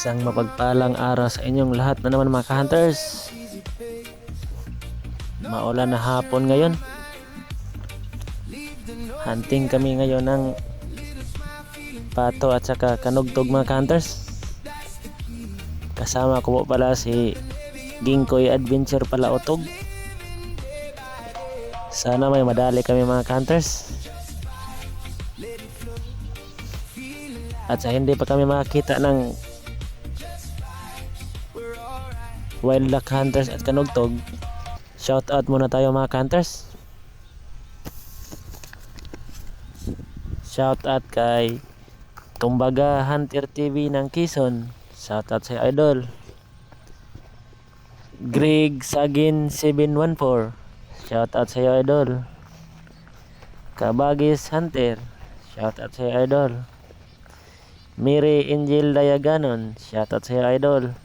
Isang mapagpalang araw sa inyong lahat na naman mga ka-hunters. Maulan na hapon ngayon. Hunting kami ngayon ng pato at saka kanugtog mga ka-hunters. Kasama ko po pala si Gingkoy Adventure Palautog. Sana may madali kami mga ka-hunters. At sa hindi pa kami makakita ng wildlife hunters at kanugtog, shout out muna tayo mga hunters. Shout out kay Kumbaga Hunter TV ng Quezon. Shout out sa idol Greg Sagin 714. Shout out sa idol Kabagis Hunter. Shout out sa idol Miri Angel Dayaganon. Shout out sa idol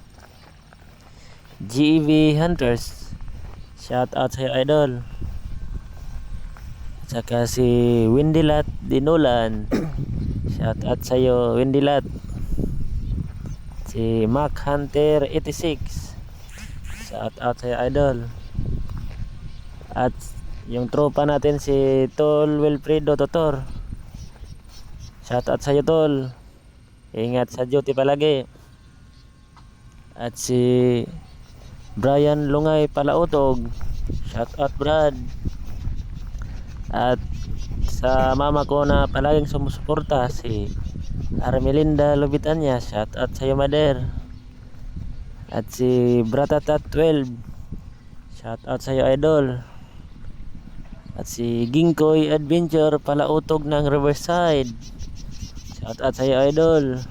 GEV Hunters. Shout out sa idol. Saka si Windilat Dinulan. Shout out sa iyo Windilat. Si Mac Hunter 86. Shout out sa iyo idol. At yung tropa natin si Tol Wilfredo Totor. Shout out sa iyo Tol. Ingat sa duty palagi. At si Brian Lungay Palautog. Shout out Brad. At sa mama ko na palaging sumusuporta si Armelinda Lubitanya. Shout out sa iyo Mader. At si Bratatat 12. Shout out sa iyo idol. At si Gingkoy Adventure Palautog ng Riverside. Shout out sa iyo idol.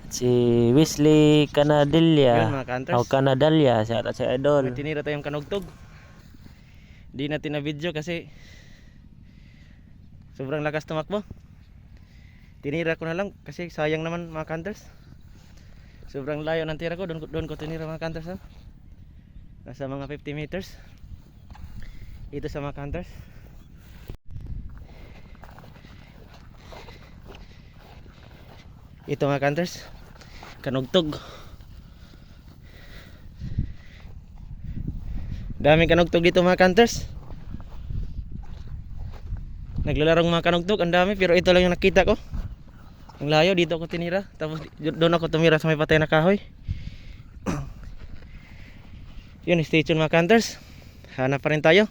At si Wesley Canadilla. O Canadalia. Shout out sa iyo idol. May tinira tayong kanugtog. Di natin na video kasi sobrang lakas tumakbo. Tinira ko na lang kasi sayang naman mga hunters. Sobrang layo ng tira ko. Doon ko tinira mga hunters. Nasa mga 50 meters. Ito sa mga hunters. Ito mga hunters, kanugtog. Daming kanugtog dito mga hunters. Naglalarong mga kanugtog, ang dami, pero ito lang yung nakita ko. Ang layo, dito ako tinira. Tapos doon ako tumira sa may patay na kahoy. Yun, stay tuned mga hunters. Hanap pa rin tayo.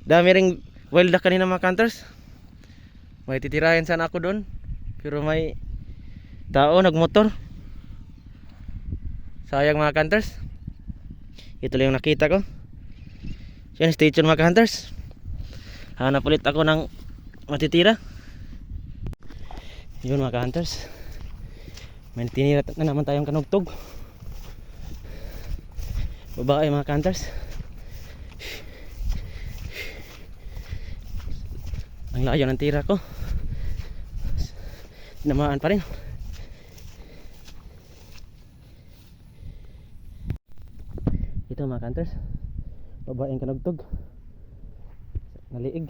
Dami ring wild duck kanina mga hunters. May titirahin sana ako doon, pero may tao nagmotor. Sayang mga hunters. Ito lang yung nakita ko. Yan, stay tuned mga hunters. Hanap ulit ako ng matitira. Yun mga hunters, may tinira na naman tayong kanugtog. Babae mga hunters. Ang layo ng tira ko. Namaan pa rin. Ito mga hunters, babaeng kanugtog. Naliig.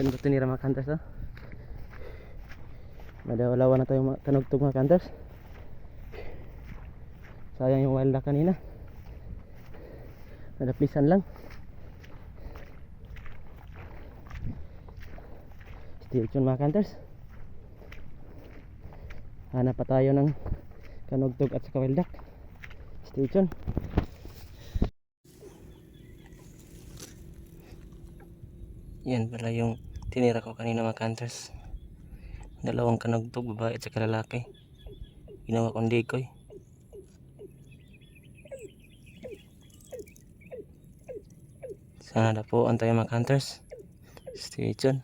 Yan ba tinira mga hunters no? Madawalawa na tayong kanugtog mga hunters. Sayang yung wild duck kanina. Nadaplisan lang. Stay tuned mga hunters. Hanap pa tayo ng kanugtog at saka wild duck. Stay tuned. Yan pala yung tinira ko kanina mga hunters. Dalawang kanugtog, babae at saka lalaki. Ginawa kong decoy. Sana dapuan tayo mga hunters. Stay tuned.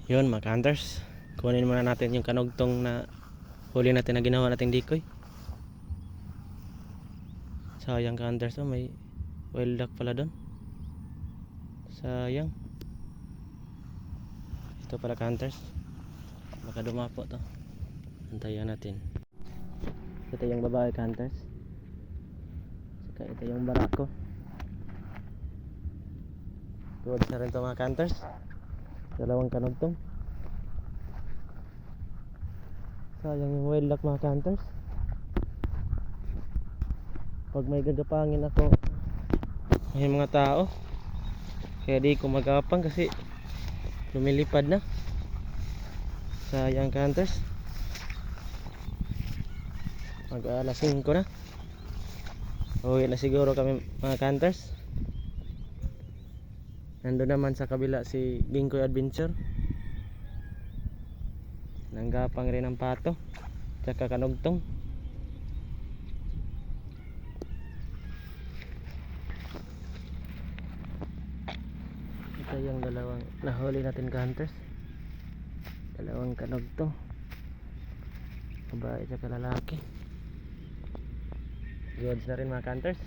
Yun mga hunters, kunin muna natin yung kanugtong na huli natin na ginawa nating decoy. Sayang ka hunters, oh, may wild duck pala doon. Sayang. Ito pala ka hunters, baka dumapo to. Antayan natin. Ito yung babae ka hunters, saka ito yung barako. Good na rin to mga hunters. Dalawang kanugtong. Sayang yung wild duck mga hunters. Pag may gagapangin ako, may mga tao, kaya di ko magapang kasi lumilipad na. Sayang hunters. Mag alas 5 na. Uwi na siguro kami mga hunters. Nandun naman sa kabila si Gingkoy Adventure. Nanggapang rin ang pato tsaka kanugtong. Ito yung dalawang nahuli natin hunters. Dalawang kanugtong, babae tsaka lalaki. Goods na rin mga hunters.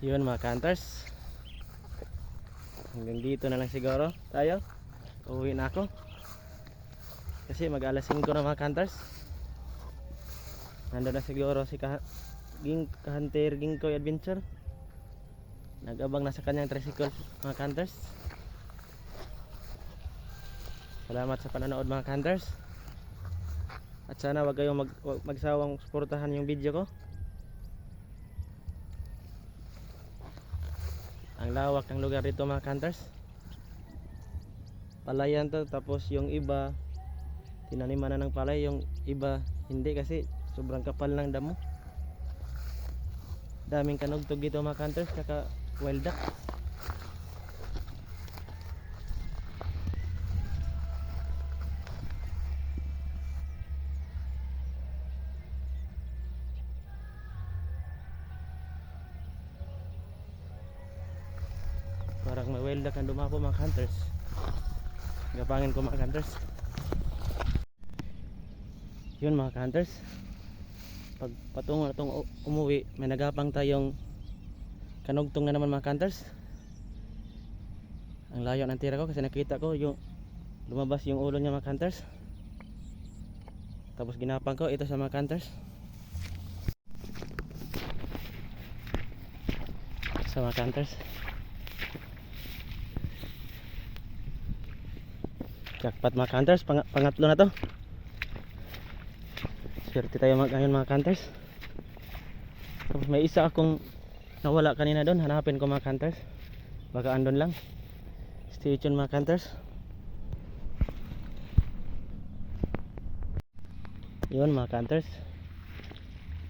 Yun mga hunters, hanggang dito na lang siguro tayo. Uwi na ako kasi mag alas 5 na mga hunters. Nandun na siguro si Hunter Gingkoy Adventure. Nag-abang na sa kanyang tricycle mga hunters. Salamat sa panonood mga hunters. At sana wag kayong magsawang suportahan yung video ko. Ang lawak ng lugar dito mga hunters. Palayan to, tapos yung iba tinaniman na ng palay, yung iba hindi kasi sobrang kapal ng damo. Daming kanugtog dito mga hunters, kaka wild duck. Parang may wild duck ang dumapo mga hunters. Gapangin ko mga hunters. Yun mga hunters, pag patungo na itong umuwi, may nagapang tayong kanugtong na naman mga hunters. Ang layo ng tira ko kasi nakita ko yung lumabas yung ulo niya mga hunters. Tapos ginapang ko ito sa mga hunters. Sa mga hunters, jackpot mga hunters, pangatlo na to. Swerte tayo ngayon mga hunters. Tapos may isa akong nawala kanina doon, hanapin ko mga hunters. Baka andon lang. Stay tuned mga hunters. Yun mga hunters,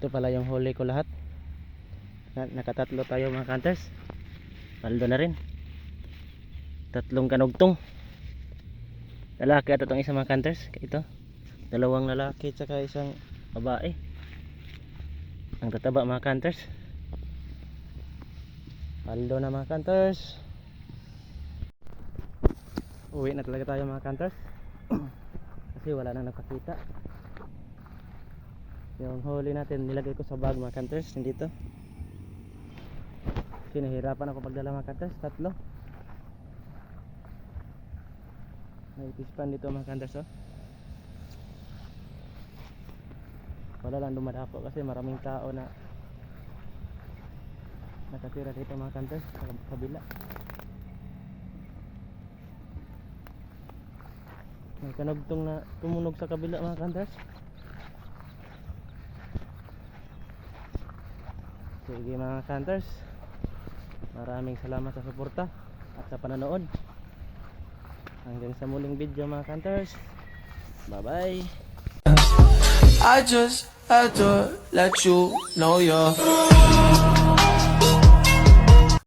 ito pala yung huli ko lahat. Nakatatlo tayo mga hunters. Paldo na rin. Tatlong kanugtong. Lalaki at itong isang mga hunters. Ito, dalawang lalaki tsaka isang babae. Ang tataba mga hunters. Paldo na mga hunters. Uwi na talaga tayo mga hunters. Kasi wala nang nakakita. Yung huli natin nilagay ko sa bag mga hunters, hindi to. Kasi nahirapan ako pagdala mga hunters, tatlo. May pispan dito mga hunters, oh. Wala lang dumadapo kasi maraming tao na nakatira dito mga hunters sa kabila. May kanugtong na tumunog sa kabila mga hunters. Sige mga hunters, maraming salamat sa suporta at sa panonood. Hanggang sa muling video mga hunters. Bye bye. I just had to let you know you're